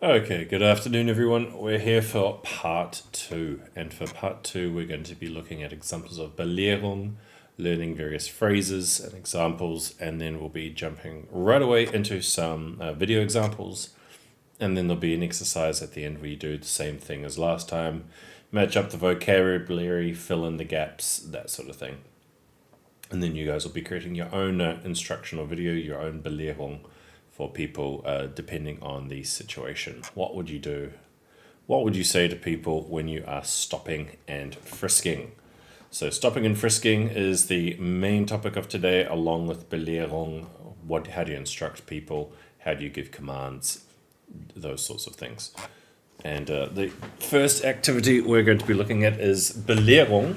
Okay, good afternoon, everyone. We're here for part two, and for part two, we're going to be looking at examples of Belehrung, learning various phrases and examples, and then we'll be jumping right away into some video examples, and then there'll be an exercise at the end where you do the same thing as last time, match up the vocabulary, fill in the gaps, that sort of thing. And then you guys will be creating your own instructional video, your own Belehrung for people depending on the situation. What would you do? What would you say to people when you are stopping and frisking? So stopping and frisking is the main topic of today, along with Belehrung. How do you instruct people? How do you give commands? Those sorts of things. And the first activity we're going to be looking at is Belehrung,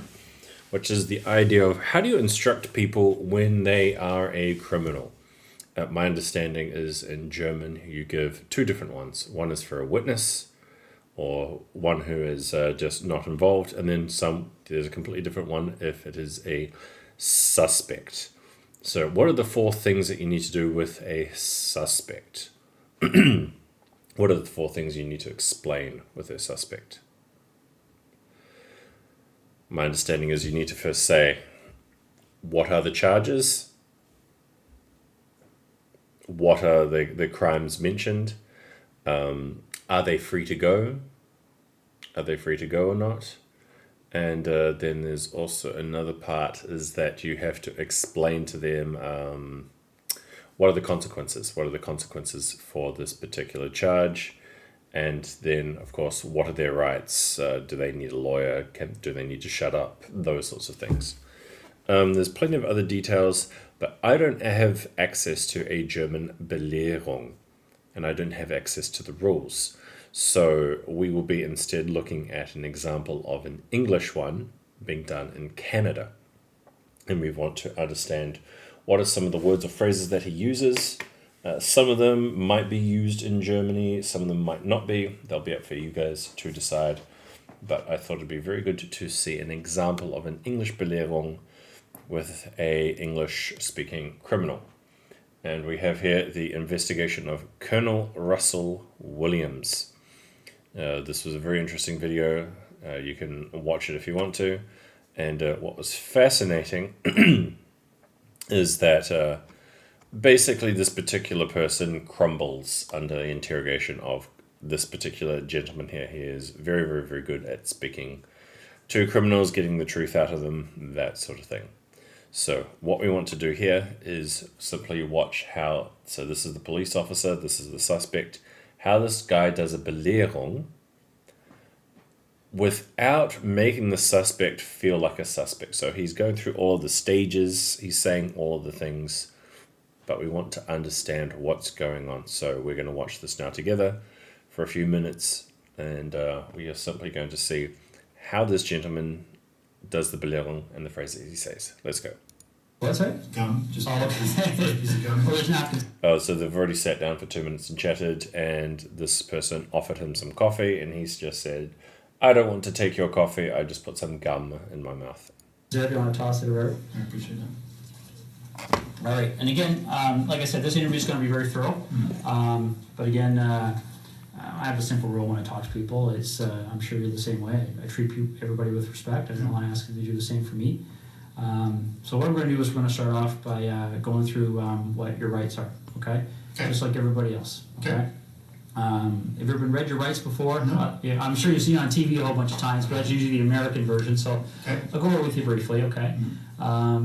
which is the idea of how do you instruct people when they are a criminal. My understanding is in German you give two different ones. One is for a witness or one who is just not involved, and then there's a completely different one if it is a suspect. So what are the four things that you need to do with a suspect? What are the four things you need to explain with a suspect? My understanding is you need to first say, what are the charges? What are the crimes mentioned? Are they free to go? Are they free to go or not? And then there's also another part is that you have to explain to them what are the consequences? What are the consequences for this particular charge? And then, of course, what are their rights? Do they need a lawyer? Do they need to shut up? Those sorts of things. There's plenty of other details, but I don't have access to a German Belehrung, and I don't have access to the rules. So we will be instead looking at an example of an English one being done in Canada. And we want to understand what are some of the words or phrases that he uses. Some of them might be used in Germany, some of them might not be. They'll be up for you guys to decide. But I thought it'd be very good to see an example of an English Belehrung with a English-speaking criminal. And we have here the investigation of Colonel Russell Williams. This was a very interesting video. You can watch it if you want to. And what was fascinating is that basically this particular person crumbles under the interrogation of this particular gentleman here. He is very, very, very good at speaking to criminals, getting the truth out of them, that sort of thing. So what we want to do here is simply watch so this is the police officer, this is the suspect, how this guy does a Belehrung without making the suspect feel like a suspect. So he's going through all of the stages, he's saying all of the things, but we want to understand what's going on. So we're going to watch this now together for a few minutes, and we are simply going to see how this gentleman does the Belehrung and the phrases he says. Let's go. What's that? Gum. Just Piece of gum. Well, there's napkins. So they've already sat down for 2 minutes and chatted, and this person offered him some coffee, and he's just said, I don't want to take your coffee, I just put some gum in my mouth. Zeb, you want to toss it over? I appreciate that. All right. And again, like I said, this interview is going to be very thorough. But again, I have a simple rule when I talk to people. It's I'm sure you're the same way. I treat everybody with respect. I don't want to ask them to do the same for me. So what we're going to do is we're going to start off by going through what your rights are, okay? Just like everybody else, okay? Have you ever been read your rights before? No. Yeah, I'm sure you've seen it on TV a whole bunch of times, but that's usually the American version, so I'll go over it with you briefly, okay?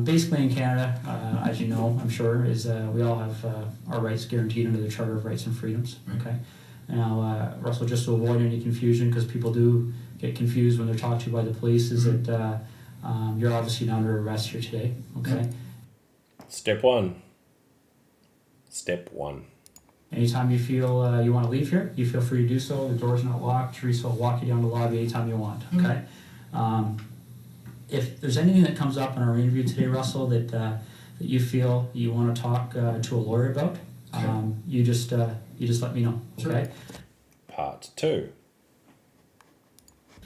Basically in Canada, as you know, I'm sure, is we all have our rights guaranteed under the Charter of Rights and Freedoms, okay? Now, Russell, just to avoid any confusion, because people do get confused when they're talked to by the police, is that you're obviously not under arrest here today, okay? Step one. Anytime you feel you want to leave here, you feel free to do so. The door's not locked. Teresa will walk you down the lobby anytime you want, okay? If there's anything that comes up in our interview today, Russell, that you feel you want to talk to a lawyer about, you just let me know, okay? Part two.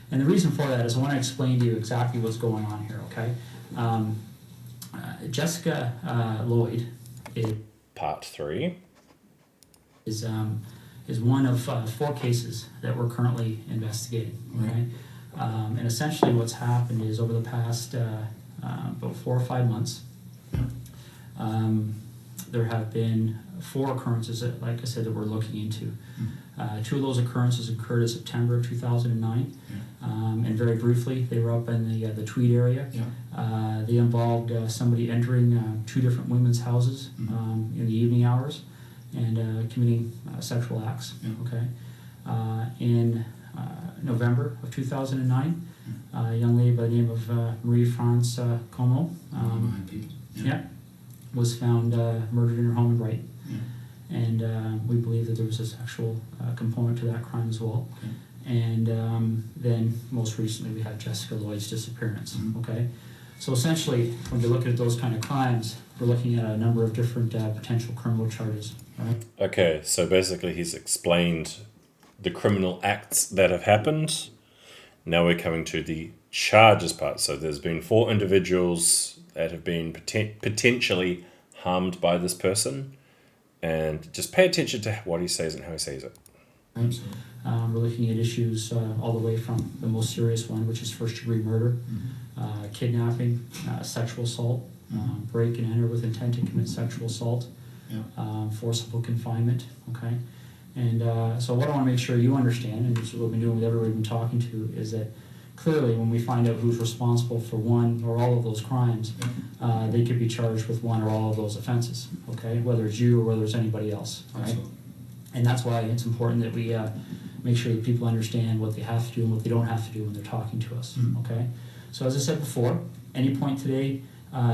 And the reason for that is I want to explain to you exactly what's going on here, okay? Jessica Lloyd Part three. is is one of 4 cases that we're currently investigating. Okay, and essentially what's happened is over the past about 4 or 5 months, there have been 4 occurrences that, like I said, that we're looking into. 2 of those occurrences occurred in September of 2009, and very briefly, they were up in the Tweed area. They involved somebody entering 2 different women's houses in the evening hours and committing sexual acts. Okay, in November of 2009, a young lady by the name of Marie-France Como was found murdered in her home in Brighton. And we believe that there was a sexual component to that crime as well. And then most recently we had Jessica Lloyd's disappearance. Okay, so essentially when you're looking at those kind of crimes, we're looking at a number of different potential criminal charges. Right? Okay, so basically he's explained the criminal acts that have happened. Now we're coming to the charges part. So there's been 4 individuals that have been potentially harmed by this person. And just pay attention to what he says and how he says it. Right. We're looking at issues all the way from the most serious one, which is first-degree murder, kidnapping, sexual assault, break and enter with intent to commit sexual assault, forcible confinement. Okay, and so what I want to make sure you understand, and this is what we've been doing with everybody we've been talking to, is that clearly when we find out who's responsible for one or all of those crimes, they could be charged with one or all of those offenses. Okay, whether it's you or whether it's anybody else. Right. And that's why it's important that we make sure that people understand what they have to do and what they don't have to do when they're talking to us. Okay, so as I said before, any point today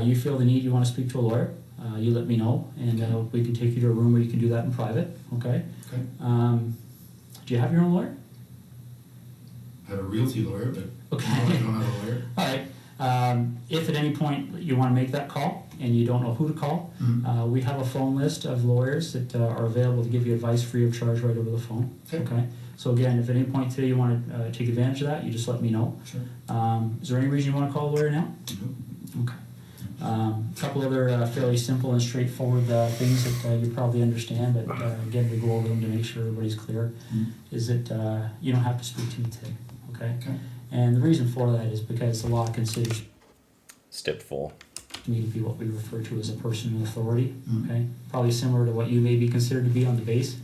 you feel the need, you want to speak to a lawyer, you let me know, and we can take you to a room where you can do that in private. Okay. Do you have your own lawyer? I have a realty lawyer, but okay. no, I don't have a lawyer. All right. If at any point you want to make that call and you don't know who to call, we have a phone list of lawyers that are available to give you advice free of charge right over the phone. Okay. So again, if at any point today you want to take advantage of that, you just let me know. Sure. Is there any reason you want to call a lawyer now? Okay. A couple other fairly simple and straightforward things that you probably understand, but again, we go over them to make sure everybody's clear, is that you don't have to speak to me today. Okay? And the reason for that is because the law considers Step 4. me to be what we refer to as a person in authority. Okay, probably similar to what you may be considered to be on the base.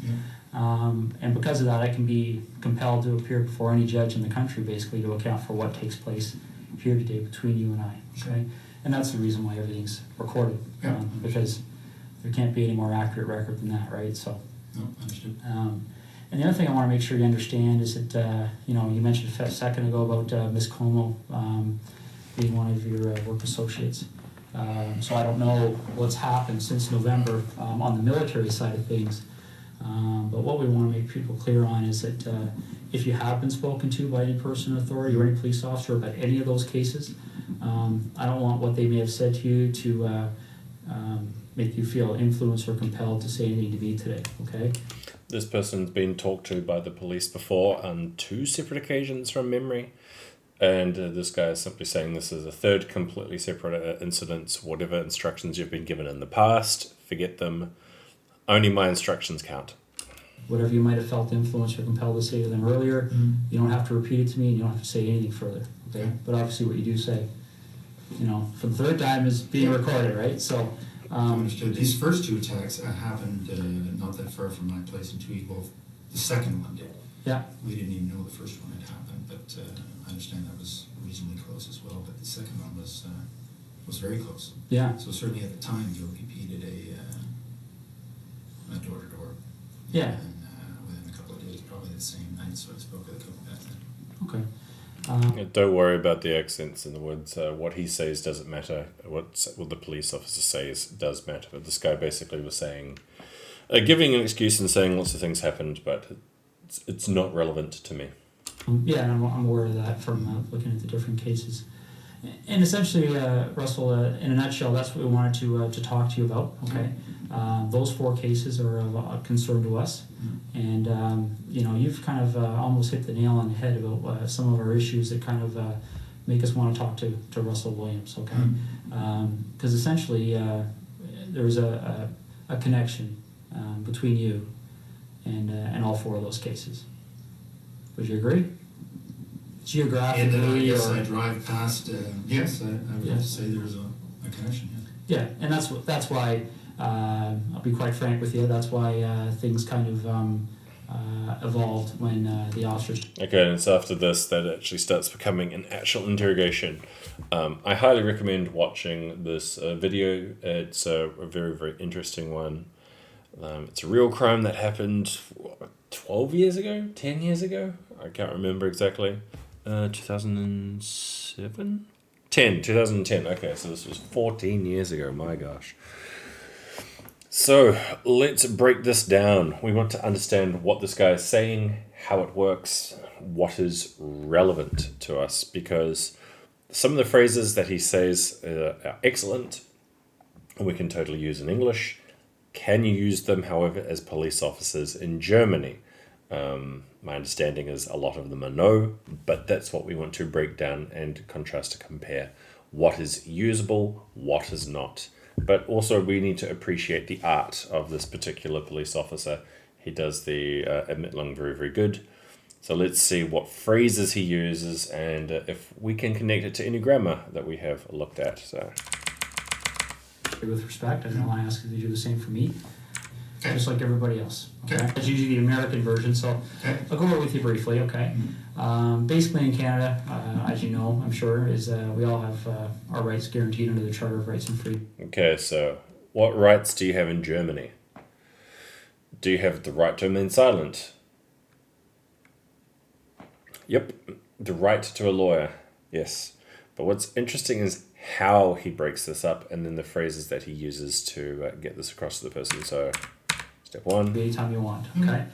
And because of that, I can be compelled to appear before any judge in the country, basically, to account for what takes place here today between you and I. Okay, and that's the reason why everything's recorded, because there can't be any more accurate record than that, right? So. No, understood. And the other thing I want to make sure you understand is that, you mentioned a second ago about Ms. Como being one of your work associates. So I don't know what's happened since November on the military side of things. But what we want to make people clear on is that if you have been spoken to by any person in authority or any police officer about any of those cases, I don't want what they may have said to you to make you feel influenced or compelled to say anything to me today, okay? This person's been talked to by the police before on 2 separate occasions from memory. And this guy is simply saying this is a 3rd completely separate incident. Whatever instructions you've been given in the past, forget them. Only my instructions count. Whatever you might have felt influenced or compelled to say to them earlier, you don't have to repeat it to me, and you don't have to say anything further. Okay? But obviously what you do say, for the 3rd time is being recorded, right? So understood. These first 2 attacks happened not that far from my place in Tweed. Well, the second one did. Yeah. We didn't even know the first one had happened, but I understand that was reasonably close as well. But the second one was very close. Yeah. So certainly at the time, you repeated a door-to-door. Yeah. And within a couple of days, probably the same night, so I spoke with a couple guys then. Okay. Don't worry about the accents in the words. What he says doesn't matter. What the police officer says does matter. But this guy basically was saying, giving an excuse and saying lots of things happened, but it's not relevant to me. Yeah, and I'm aware of that from looking at the different cases. And essentially, Russell, in a nutshell, that's what we wanted to talk to you about. Okay, those 4 cases are of concern to us, and you've kind of almost hit the nail on the head about some of our issues that kind of make us want to talk to Russell Williams. Okay, because essentially there's a connection between you and all 4 of those cases. Would you agree? And Geographically, yes, or I drive past, yes, I would have to say there's a connection, yeah. yeah, and that's why I'll be quite frank with you. That's why things kind of evolved when the officers. Okay, and it's after this that it actually starts becoming an actual interrogation. I highly recommend watching this video. It's a very, very interesting one. It's a real crime that happened 12 years ago, 10 years ago. I can't remember exactly. 2007? 2010. Okay, so this was 14 years ago. My gosh. So let's break this down. We want to understand what this guy is saying, how it works, what is relevant to us, because some of the phrases that he says are excellent and we can totally use in English. Can you use them, however, as police officers in Germany? My understanding is a lot of them are no, but that's what we want to break down and contrast to compare. What is usable, what is not. But also we need to appreciate the art of this particular police officer. He does the Ermittlung very, very good. So let's see what phrases he uses and if we can connect it to any grammar that we have looked at. So, with respect, and I'll ask you to do the same for me, Okay. just like everybody else. Okay, Okay. that's usually the American version. So Okay. I'll go over it with you briefly. Okay. Basically, in Canada, as you know, I'm sure, is we all have our rights guaranteed under the Charter of Rights and Freedoms. okay, so what rights do you have in Germany? Do you have the right to remain silent? Yep, the right to a lawyer. Yes. But what's interesting is how he breaks this up and then the phrases that he uses to get this across to the person. So, step one. Anytime you want. Okay.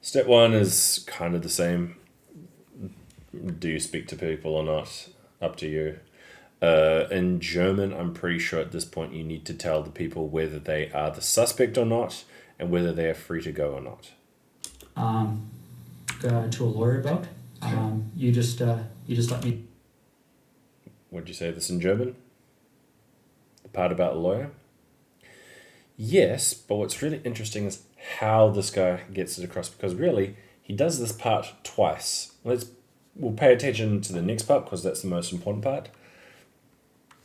Step one is kind of the same. Do you speak to people or not? Up to you. In German, I'm pretty sure at this point you need to tell the people whether they are the suspect or not and whether they are free to go or not. To a lawyer about. You just let me. Would you say this in German? The part about a lawyer? Yes, but what's really interesting is how this guy gets it across, because really he does this part twice. We'll pay attention to the next part because that's the most important part.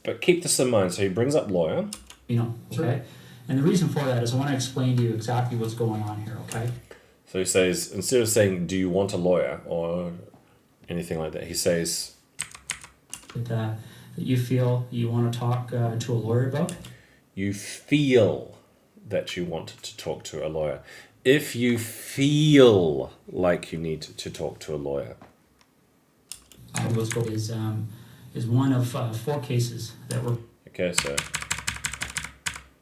But keep this in mind. So he brings up lawyer. Okay. Sure. And the reason for that is I want to explain to you exactly what's going on here. Okay. So he says, instead of saying, do you want a lawyer or anything like that, he says, That you feel you want to talk to a lawyer about. you feel that you want to talk to a lawyer. If you feel like you need to talk to a lawyer. What's going is one of 4 cases that were. Okay, so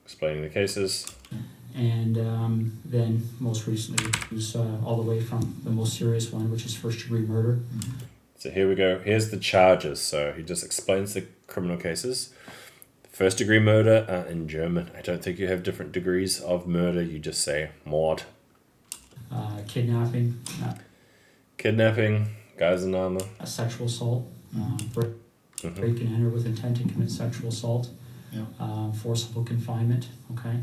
explaining the cases. And then most recently was all the way from the most serious one, which is first-degree murder. So here we go. Here's the charges. So he just explains the criminal cases. First degree murder in German. I don't think you have different degrees of murder. You just say Mord. Kidnapping, Kidnapping, Geiselnahme. sexual assault, break and enter with intent to commit sexual assault, Yeah. forcible confinement. Okay,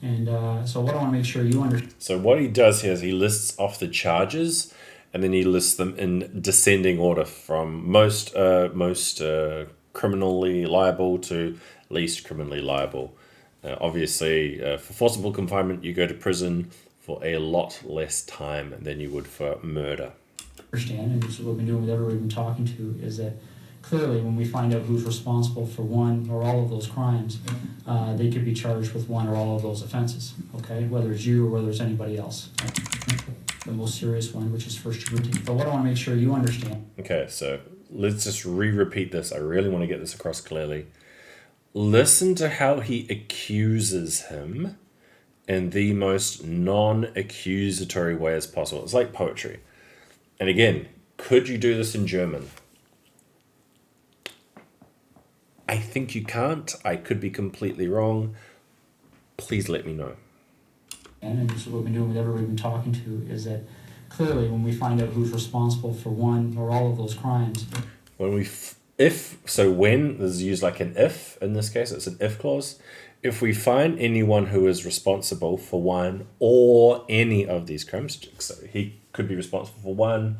and so what I want to make sure you understand. So what he does here is he lists off the charges, and then he lists them in descending order from most criminally liable to least criminally liable. Obviously, for forcible confinement, you go to prison for a lot less time than you would for murder. Understand, and this is what we've been doing with everybody we've been talking to, is that clearly when we find out who's responsible for one or all of those crimes, they could be charged with one or all of those offenses, okay? Whether it's you or whether it's anybody else. The most serious one, which is first degree. But what I want to make sure you understand. Okay, so let's just re-repeat this. I really want to get this across clearly. Listen to how he accuses him in the most non-accusatory way as possible. It's like poetry. And again, could you do this in German? I think you can't. I could be completely wrong. Please let me know. And this is what we've been doing with everybody we've been talking to, is that clearly when we find out who's responsible for one or all of those crimes. When this is used like an if, in this case, it's an if clause. If we find anyone who is responsible for one or any of these crimes, so he could be responsible for one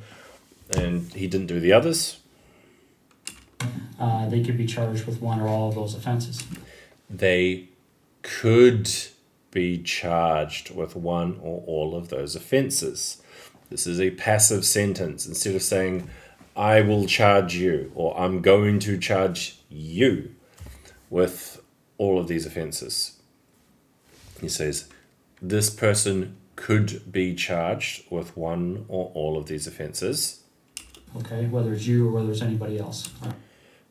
and he didn't do the others, they could be charged with one or all of those offenses. they could be charged with one or all of those offenses. This is a passive sentence. Instead of saying, I will charge you, or I'm going to charge you with all of these offenses. He says, this person could be charged with one or all of these offenses, Okay, whether it's you or whether it's anybody else.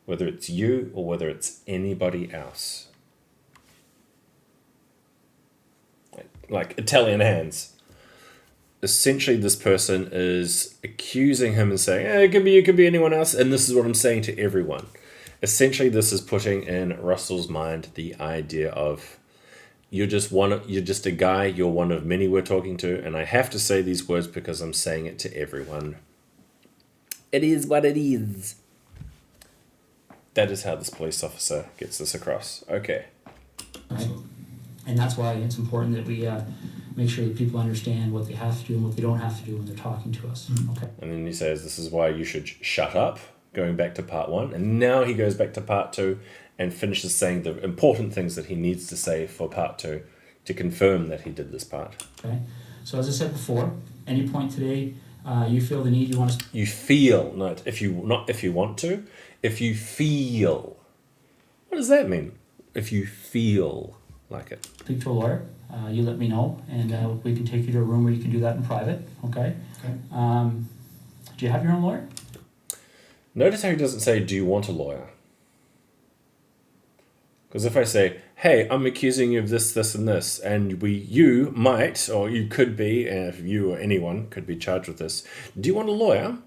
whether it's you or whether it's anybody else. Like Italian hands. Essentially, this person is accusing him and saying, it could be you, could be anyone else, and this is what I'm saying to everyone. Essentially, this is putting in Russell's mind the idea of you're just a guy, you're one of many we're talking to, and I have to say these words because I'm saying it to everyone. It is what it is. That is how this police officer gets this across. Okay. Right? And that's why it's important that we make sure that people understand what they have to do and what they don't have to do when they're talking to us. Okay. And then he says, this is why you should shut up, going back to part 1. And now he goes back to part 2 and finishes saying the important things that he needs to say for part 2 to confirm that he did this part. Okay. So as I said before, any point today you feel the need, you want to You feel, not if you want to, if you feel. What does that mean? If you feel like it. speak to a lawyer, you let me know, and we can take you to a room where you can do that in private. Okay. Okay. Do you have your own lawyer? Notice how he doesn't say, do you want a lawyer? Because if I say, hey, I'm accusing you of this, this, and this, and you might, or you could be, and if you or anyone could be charged with this, do you want a lawyer?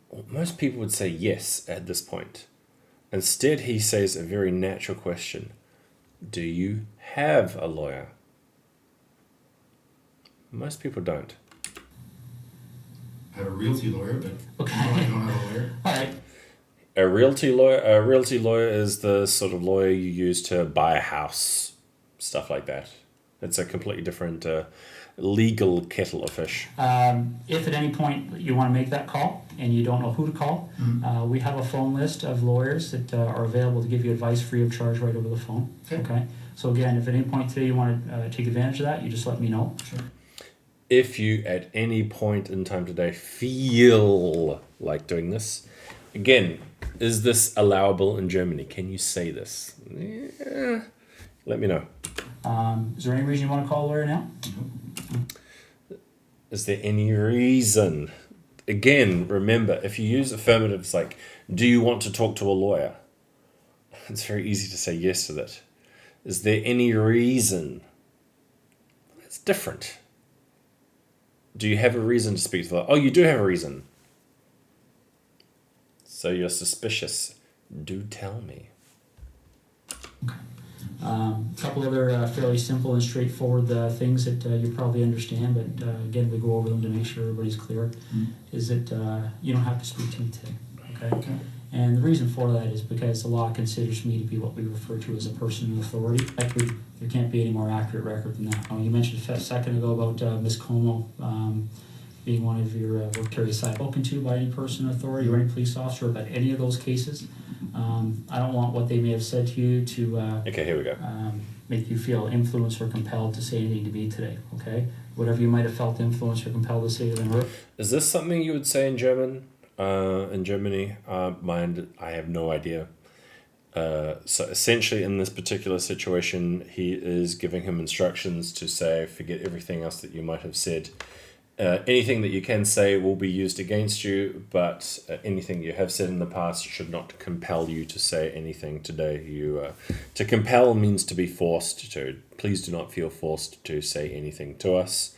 Well, most people would say yes at this point. Instead, he says a very natural question. Do you have a lawyer? Most people don't. I have a realty lawyer, but Okay. no, I don't have a lawyer. All right. A realty lawyer is the sort of lawyer you use to buy a house, stuff like that. It's a completely different legal kettle of fish. If at any point you want to make that call and you don't know who to call, we have a phone list of lawyers that are available to give you advice free of charge right over the phone. Okay. So again, if at any point today you want to take advantage of that, you just let me know. Sure. If you at any point in time today feel like doing this, again, is this allowable in Germany? Can you say this? Yeah. Let me know. Is there any reason you want to call a lawyer now? Is there any reason? Again, remember, if you use affirmatives like, do you want to talk to a lawyer? It's very easy to say yes to that. Is there any reason? It's different. Do you have a reason to speak to the lawyer? Oh, you do have a reason. So you're suspicious. Do tell me. A couple other fairly simple and straightforward things that you probably understand, but again, we go over them to make sure everybody's clear, is that you don't have to speak to me today, okay? Okay. And the reason for that is because the law considers me to be what we refer to as a person in authority. Actually, there can't be any more accurate record than that. You mentioned a second ago about Ms. Como being one of your workers spoken to by any person in authority or any police officer about any of those cases. I don't want what they may have said to you to Okay, here we go. make you feel influenced or compelled to say anything to me today, okay? Whatever you might have felt influenced or compelled to say to them. Is this something you would say in German? In Germany? I have no idea. So essentially in this particular situation, he is giving him instructions to say, forget everything else that you might have said. Anything that you can say will be used against you, but anything you have said in the past should not compel you to say anything today. To compel means to be forced to. Please do not feel forced to say anything to us.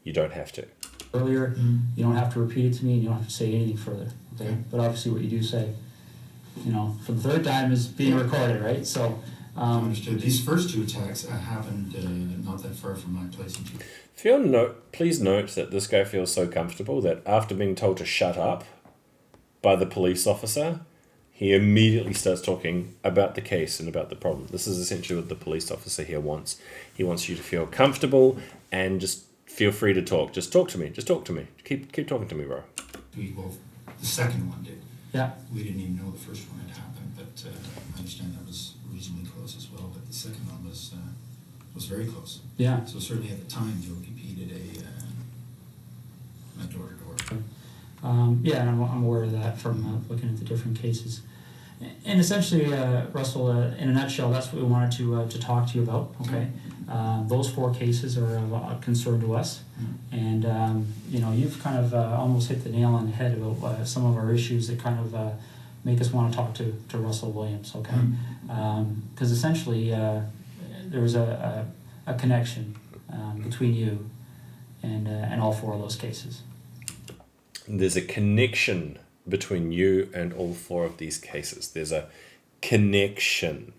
You don't have to. Earlier, you don't have to repeat it to me and you don't have to say anything further, okay? But obviously what you do say, for the third time is being recorded, right? So, Understood. These first two attacks happened not that far from my place in Chief. Please note that this guy feels so comfortable that after being told to shut up by the police officer, he immediately starts talking about the case and about the problem. This is essentially what the police officer here wants. He wants you to feel comfortable and just feel free to talk. Just talk to me. Just talk to me. Keep talking to me, bro. The second one did. Yeah. We didn't even know the first one had happened, but I understand that was reasonably close as well. But the second one was very close. Yeah. So certainly at the time, Joe DP did a door-to-door. Yeah, and I'm aware of that from looking at the different cases. And essentially, Russell, in a nutshell, that's what we wanted to talk to you about, okay? Those 4 cases are of concern to us. And, you've kind of almost hit the nail on the head about some of our issues that kind of make us want to talk to Russell Williams, okay? Because essentially, there was a connection between you and all 4 of those cases. There's a connection between you and all 4 of these cases. There's a connection.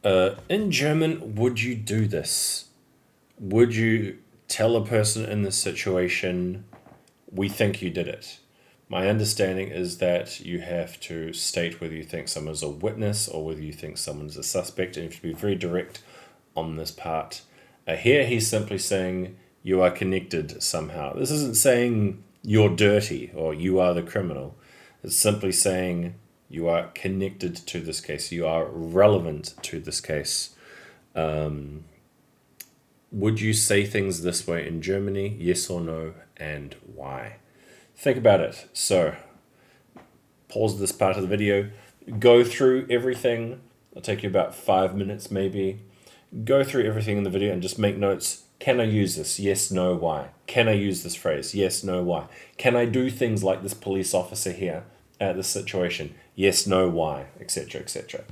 In German, would you do this? Would you tell a person in this situation, we think you did it? My understanding is that you have to state whether you think someone's a witness or whether you think someone's a suspect, and you have to be very direct on this part. Here he's simply saying you are connected somehow. This isn't saying you're dirty or you are the criminal. It's simply saying you are connected to this case. You are relevant to this case. Would you say things this way in Germany? Yes or no, and why? Think about it. So, pause this part of the video. Go through everything. It'll take you about 5 minutes maybe. Go through everything in the video and just make notes. Can I use this? Yes, no, why? Can I use this phrase? Yes, no, why? Can I do things like this police officer here at this situation? Yes, no, why? Etc, etc.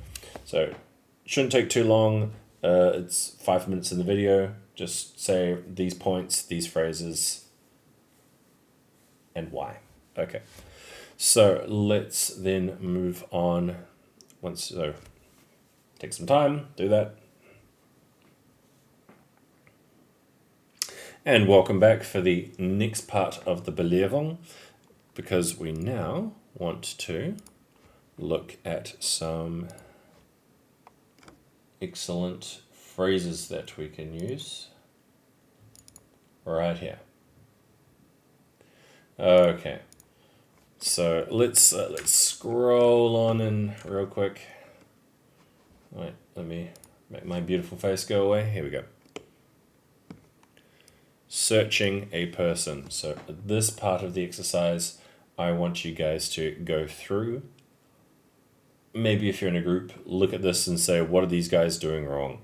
So, it shouldn't take too long. It's 5 minutes in the video. Just say these points, these phrases, and why. Okay. So, let's then move on. Take some time, do that. And welcome back for the next part of the Belehrung, because we now want to look at some excellent phrases that we can use right here. Okay, so let's scroll on in real quick. Wait, let me make my beautiful face go away. Here we go. Searching a person. So this part of the exercise, I want you guys to go through. Maybe if you're in a group, look at this and say, what are these guys doing wrong?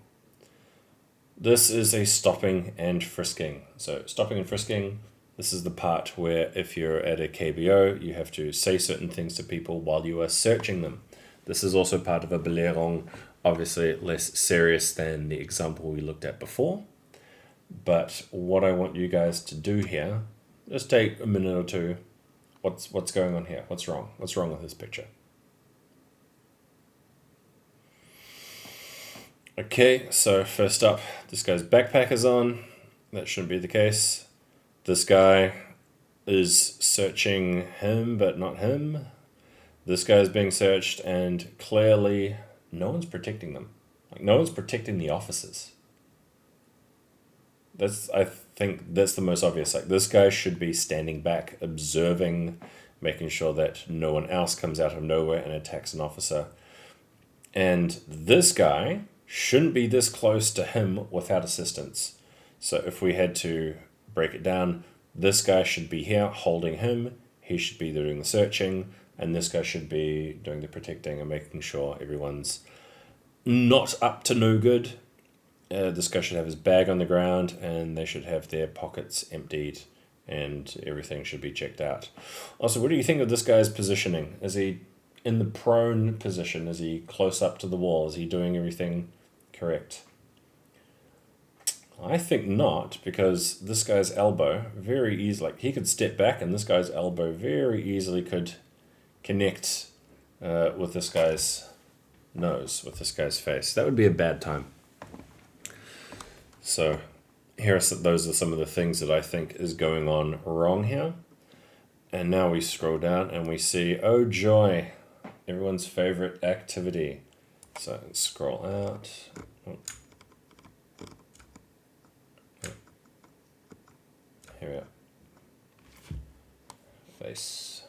This is a stopping and frisking. So stopping and frisking, this is the part where if you're at a KBO, you have to say certain things to people while you are searching them. This is also part of a Belehrung, obviously less serious than the example we looked at before. But what I want you guys to do here, just take a minute or two. What's going on here? What's wrong? What's wrong with this picture? Okay, so first up, this guy's backpack is on. That shouldn't be the case. This guy is searching him, but not him. This guy is being searched, and clearly no one's protecting them. Like, no one's protecting the officers. I think that's the most obvious. Like, this guy should be standing back, observing, making sure that no one else comes out of nowhere and attacks an officer. And this guy shouldn't be this close to him without assistance. So if we had to break it down, this guy should be here holding him. He should be doing the searching, and this guy should be doing the protecting and making sure everyone's not up to no good. This guy should have his bag on the ground, and they should have their pockets emptied, and everything should be checked out. Also, what do you think of this guy's positioning? Is he in the prone position? Is he close up to the wall? Is he doing everything correct? I think not, because this guy's elbow very easily, like, he could step back and this guy's elbow very easily could connect with this guy's nose, with this guy's face. That would be a bad time. So those are some of the things that I think is going on wrong here. And now we scroll down and we see, oh joy, everyone's favorite activity. So scroll out. Oh. Here we are. Face.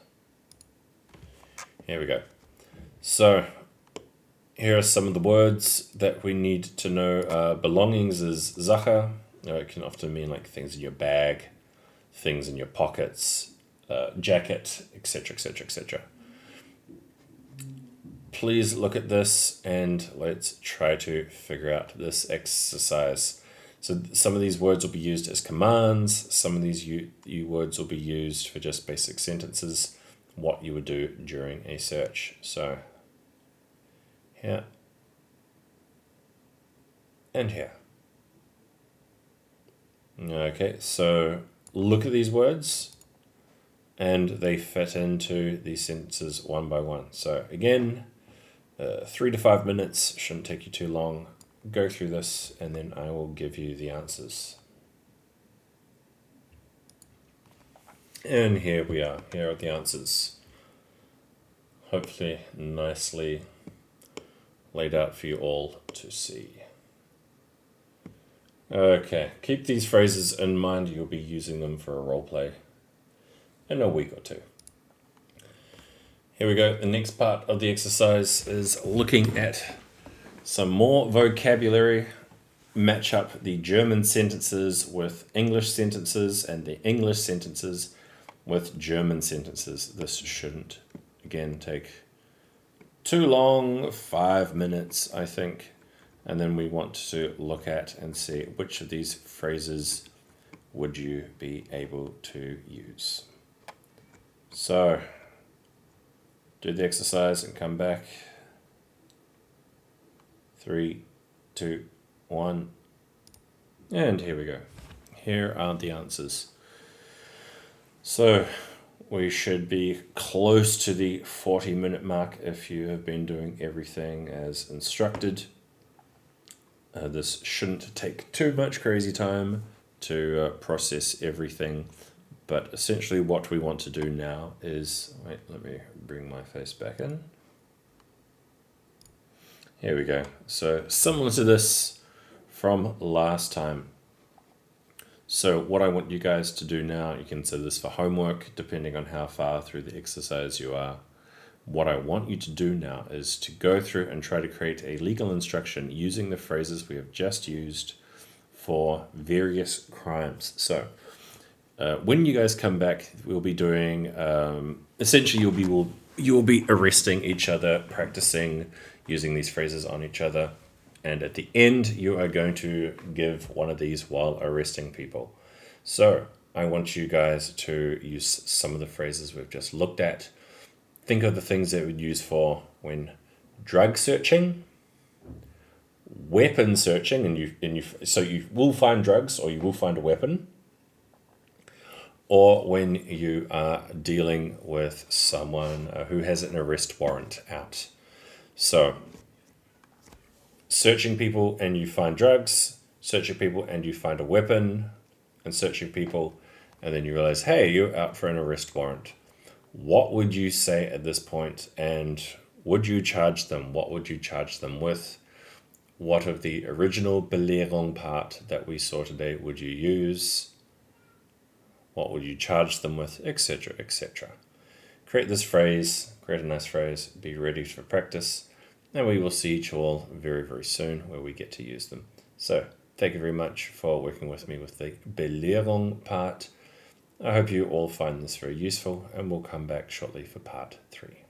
Here we go. So here are some of the words that we need to know. Belongings is Sache. It can often mean like things in your bag, things in your pockets, jacket, etc., etc., etc. Please look at this and let's try to figure out this exercise. So some of these words will be used as commands. Some of these words will be used for just basic sentences, what you would do during a search. So here and here. Okay, so look at these words and they fit into these sentences one by one. So again, 3 to 5 minutes, shouldn't take you too long. Go through this and then I will give you the answers. And here we are. Here are the answers. Hopefully nicely laid out for you all to see. Okay, keep these phrases in mind. You'll be using them for a role play in a week or two. Here we go. The next part of the exercise is looking at some more vocabulary. Match up the German sentences with English sentences and the English sentences with German sentences. This shouldn't, again, take too long, 5 minutes, I think. And then we want to look at and see which of these phrases would you be able to use. So, do the exercise and come back. 3, 2, 1. And here we go. Here are the answers. So we should be close to the 40-minute mark if you have been doing everything as instructed. This shouldn't take too much crazy time to process everything. But essentially what we want to do now is, wait, let me bring my face back in. Here we go. So similar to this from last time. So what I want you guys to do now, you can consider this for homework, depending on how far through the exercise you are. What I want you to do now is to go through and try to create a legal instruction using the phrases we have just used for various crimes. So when you guys come back, we'll be doing, essentially you'll be arresting each other, practicing using these phrases on each other. And at the end, you are going to give one of these while arresting people. So I want you guys to use some of the phrases we've just looked at. Think of the things that we'd use for when drug searching, weapon searching, so you will find drugs or you will find a weapon, or when you are dealing with someone who has an arrest warrant out. So searching people and you find drugs, searching people and you find a weapon, and searching people and then you realize, hey, you're out for an arrest warrant. What would you say at this point, and would you charge them? What would you charge them with? What of the original Belehrung part that we saw today would you use? What would you charge them with, etc., etc. Create this phrase, create a nice phrase, be ready for practice, and we will see you all very, very soon where we get to use them. So, thank you very much for working with me with the Belehrung part. I hope you all find this very useful, and we'll come back shortly for part 3.